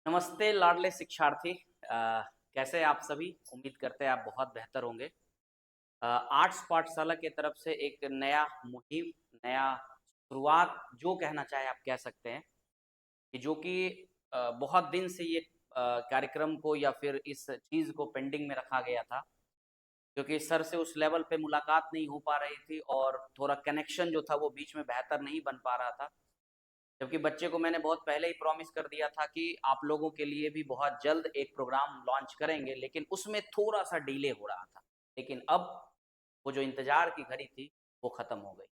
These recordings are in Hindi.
नमस्ते लाडले शिक्षार्थी। कैसे हैं आप सभी? उम्मीद करते हैं आप बहुत बेहतर होंगे। आर्ट्स पाठशाला की तरफ से एक नया मुहिम, नया शुरुआत जो कहना चाहे आप कह सकते हैं कि जो कि बहुत दिन से ये कार्यक्रम को या फिर इस चीज़ को पेंडिंग में रखा गया था, क्योंकि सर से उस लेवल पे मुलाकात नहीं हो पा रही थी और थोड़ा कनेक्शन जो था वो बीच में बेहतर नहीं बन पा रहा था। जबकि बच्चे को मैंने बहुत पहले ही प्रॉमिस कर दिया था कि आप लोगों के लिए भी बहुत जल्द एक प्रोग्राम लॉन्च करेंगे, लेकिन उसमें थोड़ा-सा डिले हो रहा था। लेकिन अब वो जो इंतज़ार की घड़ी थी, वो खत्म हो गई।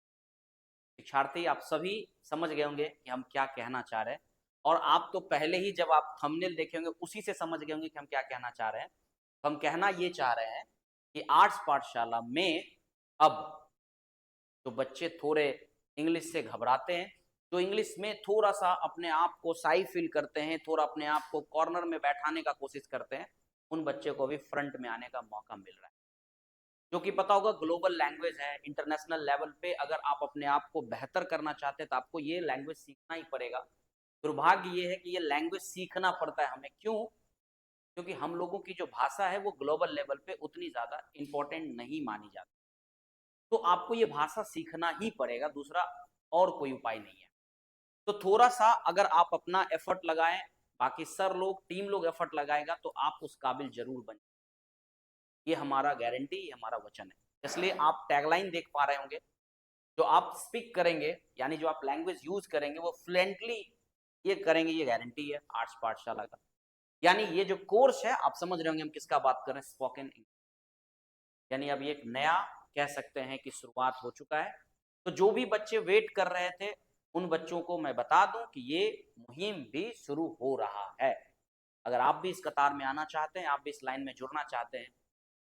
शिक्षार्थी आप सभी समझ गए होंगे कि हम क्या कहना चाह रहे हैं और आप तो पहले ही जब आप थंबनेल देखे होंगे, उसी से समझ गए होंगे कि हम क्या कहना चाह रहे हैं। हम कहना ये चाह रहे हैं कि आर्ट्स पाठशाला में अब जो बच्चे थोड़े इंग्लिश से घबराते हैं, जो इंग्लिश में थोड़ा-सा अपने आप को शाई फ़ील करते हैं, थोड़ा अपने आप को कॉर्नर में बैठाने का कोशिश करते हैं, उन बच्चे को भी फ्रंट में आने का मौका मिल रहा है। जो कि पता होगा ग्लोबल लैंग्वेज है, इंटरनेशनल लेवल पे अगर आप अपने आप को बेहतर करना चाहते हैं, तो आपको ये लैंग्वेज सीखना ही पड़ेगा। दुर्भाग्य ये है कि ये लैंग्वेज सीखना पड़ता है हमें, क्यों? क्योंकि हम लोगों की जो भाषा है, वो ग्लोबल लेवल पे उतनी ज़्यादा इम्पोर्टेंट नहीं मानी जाती। तो आपको ये भाषा सीखना ही पड़ेगा, दूसरा और कोई उपाय नहीं है। तो थोड़ा-सा अगर आप अपना एफर्ट लगाएँ, बाकी सर लोग, टीम लोग एफर्ट लगाएगा तो आप उस काबिल ज़रूर बन, ये हमारा गारंटी, ये हमारा वचन है। इसलिए आप टैगलाइन देख पा रहे होंगे, जो आप स्पीक करेंगे, यानी जो आप लैंग्वेज यूज़ करेंगे वो फ्लुएंटली ये करेंगे, ये गारंटी है आर्ट्स पाठशाला का। यानी ये जो कोर्स है, आप समझ रहे होंगे हम किसका बात कर रहे हैं, स्पोकन इंग्लिश। यानी अब ये एक नया कह सकते हैं कि शुरुआत हो चुका है। तो जो भी बच्चे वेट कर रहे थे, उन बच्चों को मैं बता दूं कि ये मुहिम भी शुरू हो रहा है। अगर आप भी इस कतार में आना चाहते हैं, आप भी इस लाइन में जुड़ना चाहते हैं,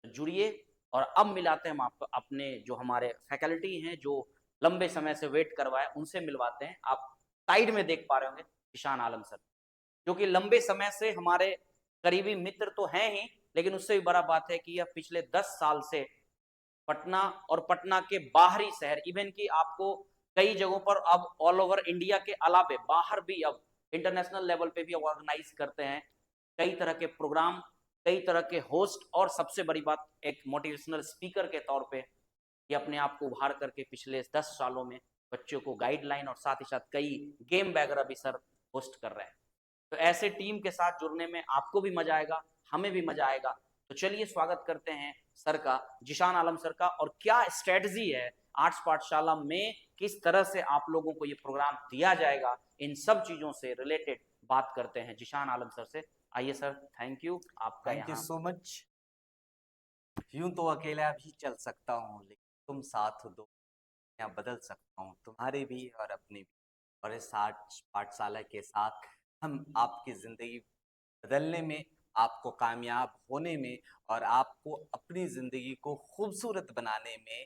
तो जुड़िए। और अब मिलाते हैं हम आपको अपने जो हमारे फैकल्टी हैं, जो लंबे समय से वेट करवाए, उनसे मिलवाते हैं। आप साइड में देख पा रहे होंगे ईशान आलम सर, जो कि लंबे समय से हमारे करीबी मित्र तो हैं ही, लेकिन उससे भी बड़ा बात है कि यह पिछले 10 साल से पटना और पटना के बाहरी शहर, इवन कि आपको कई जगहों पर अब ऑल ओवर इंडिया के अलावे बाहर भी अब इंटरनेशनल लेवल पे भी ऑर्गेनाइज करते हैं कई तरह के प्रोग्राम, कई तरह के होस्ट, और सबसे बड़ी बात एक मोटिवेशनल स्पीकर के तौर पे ये अपने आप को उभार करके पिछले 10 सालों में बच्चों को गाइडलाइन और साथ ही साथ कई गेम वगैरह भी सर होस्ट कर रहे हैं। तो ऐसे टीम के साथ जुड़ने में आपको भी मजा आएगा, हमें भी मजा आएगा। तो चलिए स्वागत करते हैं सर का, जिशान आलम सर का, और क्या स्ट्रेटजी है आर्ट्स पाठशाला में, किस तरह से आप लोगों को ये प्रोग्राम दिया जाएगा, इन सब चीजों से रिलेटेड बात करते हैं जिशान आलम सर से। आइए सर, थैंक यू आपका थैंक यू यहाँ। So much. यूं तो अकेला भी चल सकता हूँ, लेकिन तुम साथ दो या बदल सकता हूँ, तुम्हारे भी और अपने भी। और इस आर्ट पाठशाला के साथ हम आपकी जिंदगी बदलने में, आपको कामयाब होने में और आपको अपनी जिंदगी को खूबसूरत बनाने में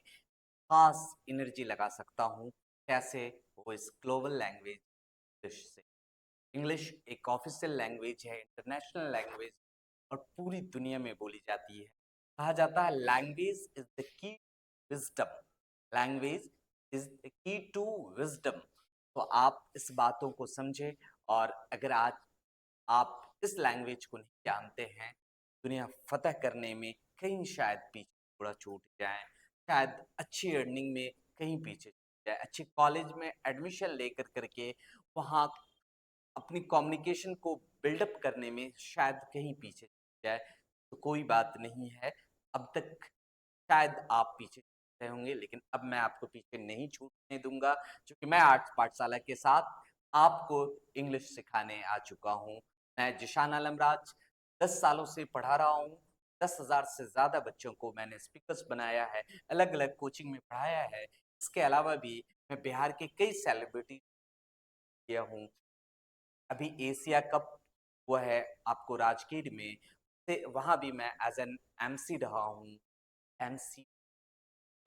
खास एनर्जी लगा सकता हूँ। कैसे? वो इस ग्लोबल लैंग्वेज इंग्लिश से। इंग्लिश एक ऑफिशियल लैंग्वेज है, इंटरनेशनल लैंग्वेज, और पूरी दुनिया में बोली जाती है। कहा जाता है language is the key wisdom. Language is the key to wisdom. तो आप इस बातों को समझे, और अगर आज आप इस लैंग्वेज को नहीं जानते हैं, दुनिया फतह करने में कहीं शायद पीछे थोड़ा छूट जाए, शायद अच्छी अर्निंग में कहीं पीछे छूट जाए, अच्छे कॉलेज में एडमिशन लेकर करके वहाँ अपनी कम्युनिकेशन को बिल्डअप करने में शायद कहीं पीछे छूट जाए। तो कोई बात नहीं है, अब तक शायद आप पीछे छूट रहे होंगे, लेकिन अब मैं आपको पीछे नहीं छूटने दूंगा, क्योंकि मैं आर्ट्स पाठशाला के साथ आपको इंग्लिश सिखाने आ चुका हूँ। मैं जिशान आलम राज 10 सालों से पढ़ा रहा हूँ। 10,000 से ज़्यादा बच्चों को मैंने स्पीकर्स बनाया है, अलग अलग कोचिंग में पढ़ाया है। इसके अलावा भी मैं बिहार के कई सेलिब्रिटी किया हूँ। अभी एशिया कप हुआ है आपको राजगीर में, से वहाँ भी मैं एज एन एमसी रहा हूँ। एमसी,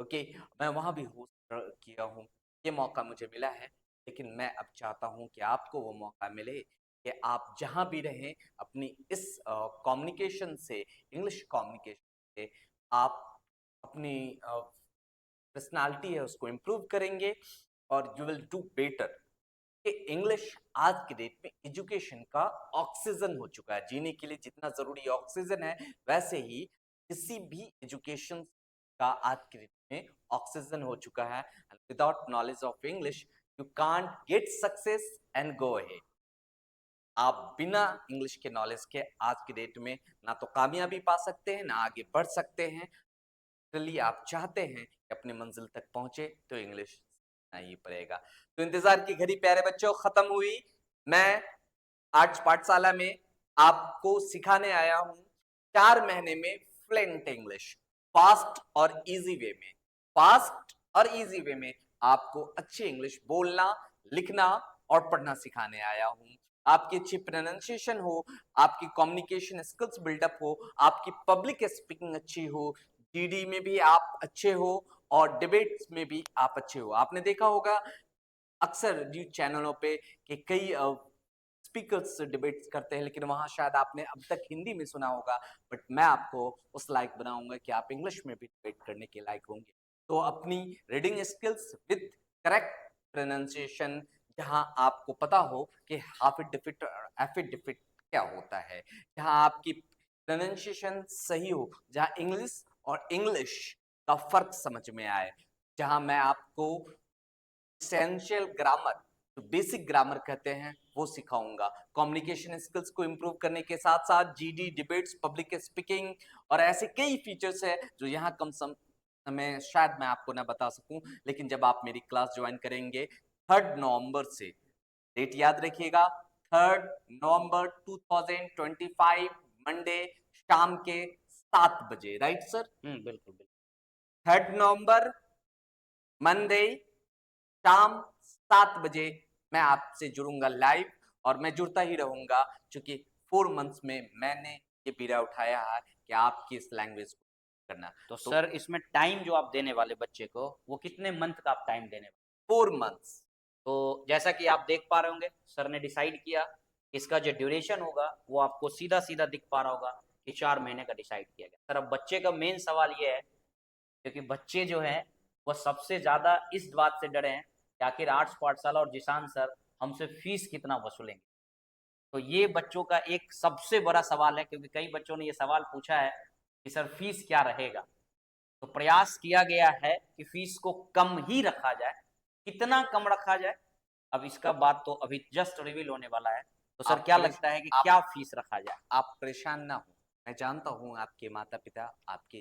ओके, मैं वहाँ भी होस्ट किया हूँ। ये मौका मुझे मिला है, लेकिन मैं अब चाहता हूँ कि आपको वो मौका मिले कि आप जहाँ भी रहें, अपनी इस कम्युनिकेशन से, इंग्लिश कम्युनिकेशन से आप अपनी पर्सनालिटी है उसको इम्प्रूव करेंगे, और यू विल डू बेटर। कि इंग्लिश आज के डेट में एजुकेशन का ऑक्सीजन हो चुका है। जीने के लिए जितना जरूरी ऑक्सीजन है, वैसे ही किसी भी एजुकेशन का आज के डेट में ऑक्सीजन हो चुका है। Without knowledge of English you can't get success and go ahead. आप बिना इंग्लिश के नॉलेज के आज के डेट में ना तो कामयाबी पा सकते हैं, ना आगे बढ़ सकते हैं। चलिए, आप चाहते हैं कि अपनी मंजिल तक पहुंचे तो इंग्लिश सीखना ही पड़ेगा। तो इंतजार की घड़ी प्यारे बच्चों खत्म हुई। मैं आर्ट्स पाठशाला में आपको सिखाने आया हूं 4 महीने में फ्लुएंट इंग्लिश, फास्ट और इजी वे में। फास्ट और इजी वे में आपको अच्छी इंग्लिश बोलना, लिखना और पढ़ना सिखाने आया हूं। आपकी अच्छी प्रोनाउंसिएशन हो, आपकी कम्युनिकेशन स्किल्स बिल्डअप हो, आपकी पब्लिक स्पीकिंग अच्छी हो, जीडी में भी आप अच्छे हो और डिबेट्स में भी आप अच्छे हो। आपने देखा होगा अक्सर न्यूज चैनलों पे कि कई स्पीकर्स डिबेट्स करते हैं, लेकिन वहां शायद आपने अब तक हिंदी में सुना होगा, बट मैं आपको उस लायक बनाऊंगा कि आप इंग्लिश में भी डिबेट करने के लायक होंगे। तो अपनी reading skills with correct pronunciation, जहां आपको पता हो कि हाफिड डिफिट और एफिड डिफिट क्या होता है, जहां आपकी प्रोनाउंसिएशन सही हो, जहां इंग्लिश और इंग्लिश का फर्क समझ में आए, जहां मैं आपको एसेंशियल ग्रामर, जो बेसिक ग्रामर कहते हैं, वो सिखाऊंगा। कम्युनिकेशन स्किल्स को इंप्रूव करने के साथ साथ जीडी, डिबेट्स, पब्लिक स्पीकिंग और ऐसे कई फीचर्स है जो यहाँ कम समय शायद मैं आपको ना बता सकूं, लेकिन जब आप मेरी क्लास ज्वाइन करेंगे 3 नवंबर से, डेट याद रखिएगा, 3 नवंबर 2025 मंडे शाम के 7 बजे, राइट सर? बिल्कुल बिल्कुल। 3 नवंबर मंडे शाम 7 बजे मैं आपसे जुड़ूंगा लाइव, और मैं जुड़ता ही रहूंगा क्योंकि 4 मंथ्स में मैंने ये बीड़ा उठाया है कि आपकी इस लैंग्वेज को करना। तो सर इसमें टाइम जो आप देने वाले बच्चे को, वो कितने मंथ का आप टाइम देने वाले? 4 मंथ्स। तो जैसा कि आप देख पा रहे होंगे, सर ने डिसाइड किया, इसका जो ड्यूरेशन होगा वो आपको सीधा सीधा दिख पा रहा होगा कि 4 महीने का डिसाइड किया गया। सर अब बच्चे का मेन सवाल ये है, क्योंकि बच्चे जो हैं वो सबसे ज़्यादा इस बात से डरे हैं कि आखिर आर्ट्स पाठशाला और जिशान सर हमसे फीस कितना वसूलेंगे। तो ये बच्चों का एक सबसे बड़ा सवाल है, क्योंकि कई बच्चों ने ये सवाल पूछा है कि सर फीस क्या रहेगा। तो प्रयास किया गया है कि फीस को कम ही रखा जाए। कितना कम रखा जाए, अब इसका बात तो अभी जस्ट रिवील होने वाला है। तो सर क्या लगता है कि क्या फीस रखा जाए? आप परेशान ना हो, मैं जानता हूँ आपके माता पिता आपके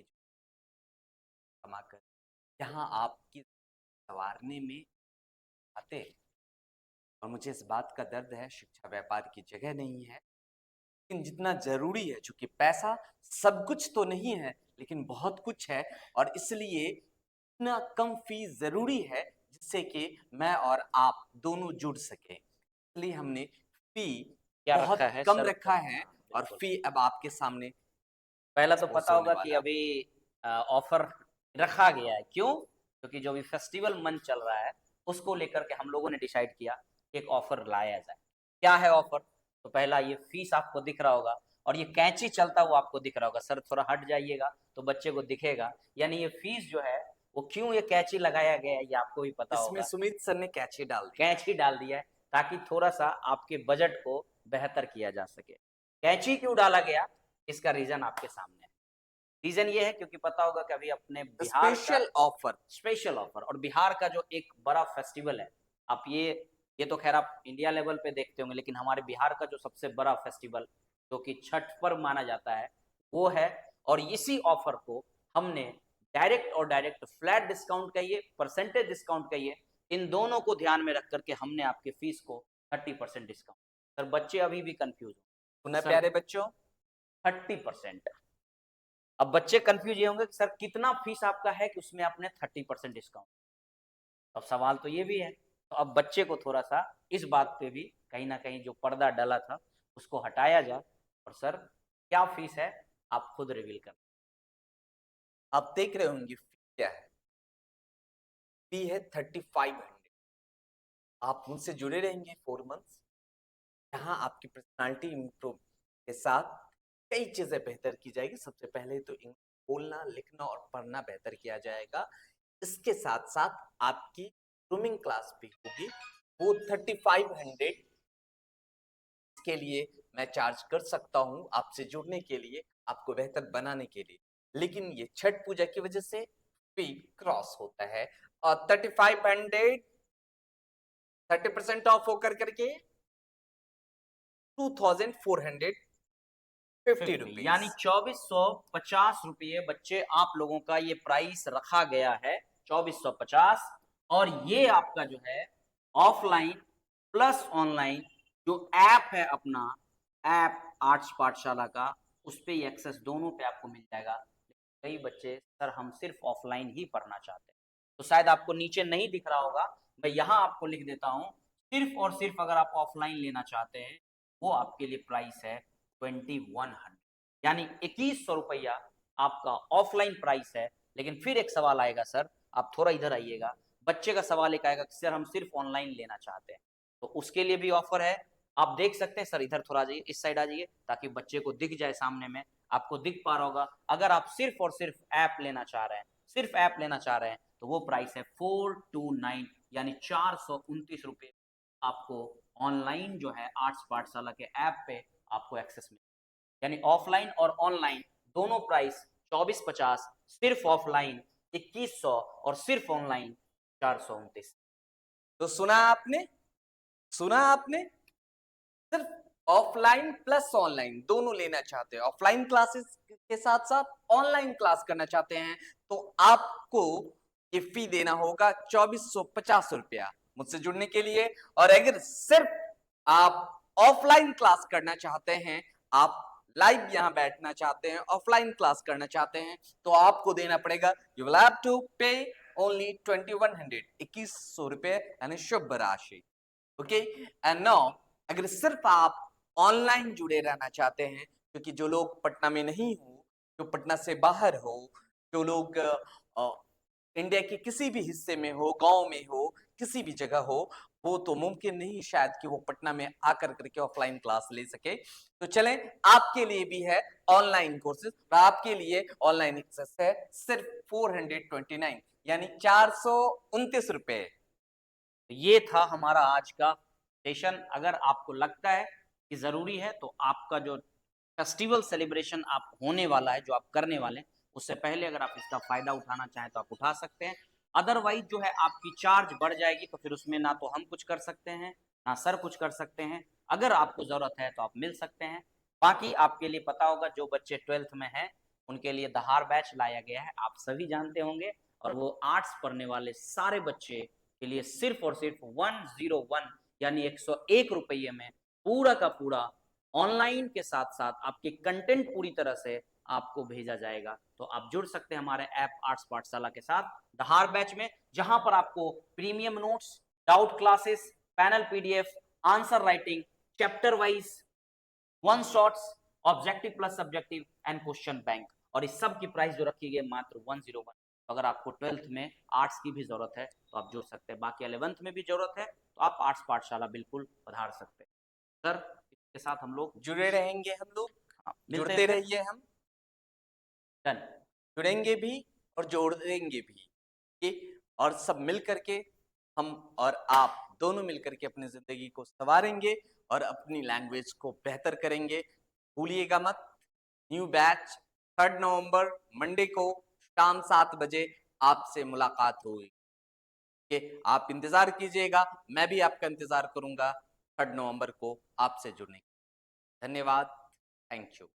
कमाकर यहाँ आपकी संवारने में आते हैं, और मुझे इस बात का दर्द है, शिक्षा व्यापार की जगह नहीं है। लेकिन जितना जरूरी है, चूंकि पैसा सब कुछ तो नहीं है लेकिन बहुत कुछ है, और इसलिए इतना कम फीस जरूरी है जिससे कि मैं और आप दोनों जुड़ सके। इसलिए हमने फी क्या बहुत रखा है कम सर? रखा है, हाँ, और बिल्कुल। फी अब आपके सामने पहला तो एक्सपोज पता होने होगा कि वाला। अभी ऑफर रखा गया है। क्यों? क्योंकि जो अभी फेस्टिवल मंथ चल रहा है, उसको लेकर के हम लोगों ने डिसाइड किया कि एक ऑफर लाया जाए। क्या है ऑफर? तो पहला ये फीस आपको दिख रहा होगा, और ये कैंची चलता हुआ आपको दिख रहा होगा। सर थोड़ा हट जाइएगा तो बच्चे को दिखेगा। यानी ये फीस जो है वो क्यों ये कैंची लगाया गया है, ये आपको भी पता इसमें होगा। सुमित सर ने कैचे डाल दी। कैंची डाल दिया है ताकि थोड़ा सा आपके बजट को बेहतर किया जा सके। कैंची क्यों डाला गया, इसका रीजन आपके सामने है। रीजन ये है क्योंकि पता होगा कि अभी अपने बिहार का स्पेशल ऑफर और बिहार का जो एक बड़ा फेस्टिवल है, आप ये तो खैर आप इंडिया लेवल पे देखते होंगे, लेकिन हमारे बिहार का जो सबसे बड़ा फेस्टिवल जो कि छठ पर्व माना जाता है वो है। और इसी ऑफर को हमने डायरेक्ट फ्लैट डिस्काउंट कहिए, परसेंटेज डिस्काउंट कहिए, इन दोनों को ध्यान में रख करके हमने आपके फीस को 30% डिस्काउंट। सर बच्चे अभी भी कंफ्यूज सुना हो। प्यारे बच्चों, 30%। अब बच्चे कंफ्यूज ये होंगे कि सर कितना फीस आपका है कि उसमें आपने 30% डिस्काउंट। अब सवाल तो ये भी है, तो अब बच्चे को थोड़ा सा इस बात पे भी कहीं ना कहीं जो पर्दा डला था उसको हटाया जाए। और सर क्या फीस है आप खुद रिवील कर। आप देख रहे होंगे फी क्या है। फी है 3500। आप मुझसे जुड़े रहेंगे 4 मंथ्स, जहां आपकी पर्सनालिटी इंप्रूव के साथ कई चीजें बेहतर की जाएगी। सबसे पहले तो इंग्लिश बोलना, लिखना और पढ़ना बेहतर किया जाएगा। इसके साथ साथ आपकी ग्रूमिंग क्लास भी होगी, वो 3500 के लिए मैं चार्ज कर सकता हूं आपसे जुड़ने के लिए, आपको बेहतर बनाने के लिए। लेकिन ये छठ पूजा की वजह से फी क्रॉस होता है और 3500 30% ऑफ होकर करके 2450 50 रुपीज। यानी 2450 रुपये बच्चे आप लोगों का ये प्राइस रखा गया है, 2450। और ये आपका जो है ऑफलाइन प्लस ऑनलाइन जो ऐप है अपना, ऐप आर्ट्स पाठशाला का, उस पे ये एक्सेस दोनों पे आपको मिल जाएगा। कई बच्चे सर हम सिर्फ ऑफलाइन ही पढ़ना चाहते हैं, तो शायद आपको नीचे नहीं दिख रहा होगा, मैं यहाँ आपको लिख देता हूँ। सिर्फ और सिर्फ अगर आप ऑफलाइन लेना चाहते हैं, वो आपके लिए प्राइस है 2100, यानी 2100 रुपया आपका ऑफलाइन प्राइस है। लेकिन फिर एक सवाल आएगा सर, आप थोड़ा इधर आइएगा, बच्चे का सवाल एक आएगा कि सर हम सिर्फ ऑनलाइन लेना चाहते हैं, तो उसके लिए भी ऑफर है। आप देख सकते हैं सर, इधर थोड़ा आ जाइए, इस साइड आ जाइए, ताकि बच्चे को दिख जाए सामने में, आपको दिख पा रहा होगा। अगर आप सिर्फ और सिर्फ ऐप लेना चाह रहे हैं, सिर्फ ऐप लेना चाह रहे हैं, तो वो प्राइस है 429, यानी 429 रुपये आपको ऑनलाइन जो है आर्ट्स पाठशाला के ऐप पे आपको एक्सेस मिले। यानी ऑफलाइन और ऑनलाइन दोनों प्राइस 2450, सिर्फ ऑफलाइन 2100 और सिर्फ ऑनलाइन 429। तो सुना आपने, सिर्फ ऑफलाइन प्लस ऑनलाइन दोनों लेना चाहते हैं, ऑफलाइन क्लासेस के साथ साथ ऑनलाइन क्लास करना चाहते हैं, तो आपको ये फी देना होगा 2450 रुपया मुझसे जुड़ने के लिए। और अगर सिर्फ आप ऑफलाइन क्लास करना चाहते हैं, आप लाइव यहां बैठना चाहते हैं, ऑफलाइन क्लास करना चाहते हैं, तो आपको देना पड़ेगा, यू विल हैव टू पे ओनली 2100, 2100 रुपये, यानी शुभ राशि। ओके एंड नाउ, अगर सिर्फ आप ऑनलाइन जुड़े रहना चाहते हैं, क्योंकि जो लोग पटना में नहीं हो, जो पटना से बाहर हो, जो लोग इंडिया के किसी भी हिस्से में हो, गांव में हो, किसी भी जगह हो, वो तो मुमकिन नहीं शायद कि वो पटना में आकर करके ऑफलाइन क्लास ले सके। तो चलें, आपके लिए भी है ऑनलाइन कोर्सेज, और आपके लिए ऑनलाइन एक्सेस है सिर्फ 429, यानी 429 रुपए। तो ये था हमारा आज का सेशन। अगर आपको लगता है कि ज़रूरी है, तो आपका जो फेस्टिवल सेलिब्रेशन आप होने वाला है, जो आप करने वाले हैं, उससे पहले अगर आप इसका फ़ायदा उठाना चाहें तो आप उठा सकते हैं। अदरवाइज जो है आपकी चार्ज बढ़ जाएगी, तो फिर उसमें ना तो हम कुछ कर सकते हैं, ना सर कुछ कर सकते हैं। अगर आपको ज़रूरत है तो आप मिल सकते हैं। बाकी आपके लिए पता होगा, जो बच्चे 12th में हैं उनके लिए दहाड़ बैच लाया गया है, आप सभी जानते होंगे। और वो आर्ट्स पढ़ने वाले सारे बच्चे के लिए सिर्फ और सिर्फ 101, यानी 101 रुपये में पूरा का पूरा ऑनलाइन के साथ साथ आपके कंटेंट पूरी तरह से आपको भेजा जाएगा। तो आप जुड़ सकते हैं हमारे ऐप आर्ट्स पाठशाला के साथ दहाड़ बैच में, जहां पर आपको premium notes, doubt classes, panel PDF, answer writing, chapter wise, one shots, objective plus subjective and question bank, और इस सब की प्राइस जो रखी गई मात्र 101। तो अगर आपको 12th में आर्ट्स की भी जरूरत है तो आप जुड़ सकते हैं, बाकी 11th में भी जरूरत है तो आप आर्ट्स पाठशाला बिल्कुल पधार सकते हैं। सर, इसके साथ हम लोग जुड़े रहेंगे, हम लोग मिलते हैं जुड़ते फिर। रहिए, हम डन। जुड़ेंगे भी और जोड़ेंगे भी ये, और सब मिल करके हम और आप दोनों मिल करके अपनी जिंदगी को संवारेंगे और अपनी लैंग्वेज को बेहतर करेंगे। भूलिएगा मत, न्यू बैच 3 नवंबर मंडे को शाम 7 बजे आपसे मुलाकात होगी। कि आप इंतजार कीजिएगा, मैं भी आपका इंतजार करूंगा 3 नवंबर को आपसे जुड़ने। धन्यवाद, थैंक यू।